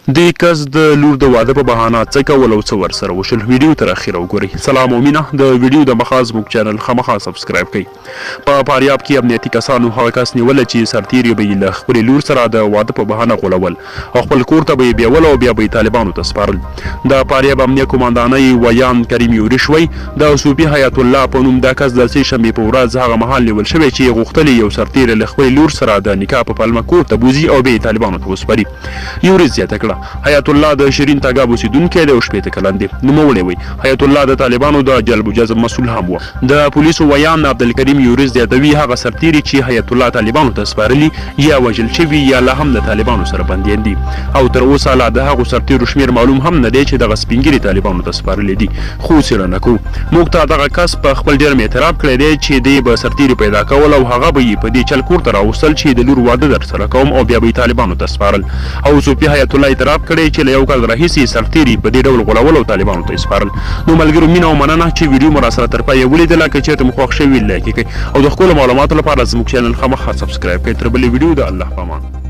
د کس د لور د واده په بهانه څه کول او څه ورسره وشول ویډیو تر اخره وګورئ. سلام او مینه. د ویډیو د مخه زموږ چینل خامخا سبسکرایب کړئ. په فاریاب کې امنیتي کسانو هغه کس نیول چې سرتیري به یې له خپلې لور سره د واده په بهانه غولول او خپل کور ته به یې بیول او بیا به یې طالبانو ته سپارل. د فاریاب امنیه قوماندانۍ ویان کریم یورش وایي د صوفي حیات الله په نوم دا کس د سې شنبې په ورځ هغه مهال نیول شوی چې غوښتل یو سرتیری له خپلې لور سره د نکاح په پلمه کور ته بوځي او بیا یې طالبانو ته وسپاري. یورش زیاته کړه حیات الله د شیرین تګاب اوسیدونکی دی او شپېته کلن دی. نوموړی وایي حیات الله د طالبانو د جلب و جذب مسؤل هم و. د پولیسو ویان عبدالکریم یورش زیاتوي هغه سرتیري چې حیات الله طالبانو ته سپارلي یا وژل شوي یا لا هم د طالبانو سره بندیان دي او تر اوسه لا د هغو سرتیرو شمیر معلوم هم نه دی چې دغه سپین ږیري طالبانو ته سپارلي دي. خو څېړنه کوو. موږ ته دغه کس په خپل جرم اعتراف کړی دی چې دی به سرتیري پیدا کول او هغه به یې په دې چل کور ته راوستل چې د لور واده درسره کوم او بیا به یې طالبانو ته سپارل. او صوفي حیات الله اعتراف کړی چې له یو کال راهیسې سرتیري په دې ډول غولول او طالبانو ته سپارل. نو ملګرو مینه او مننه چې ویډیو مو راسره تر پایه ولیدله. که چېرته مو خوښ شوي لایک یې کړئ او د ښکلو معلوماتو لپاره زموږ چینل خامخا سبسکرایب کړئ. تر بلې ویډیو د الله په امان.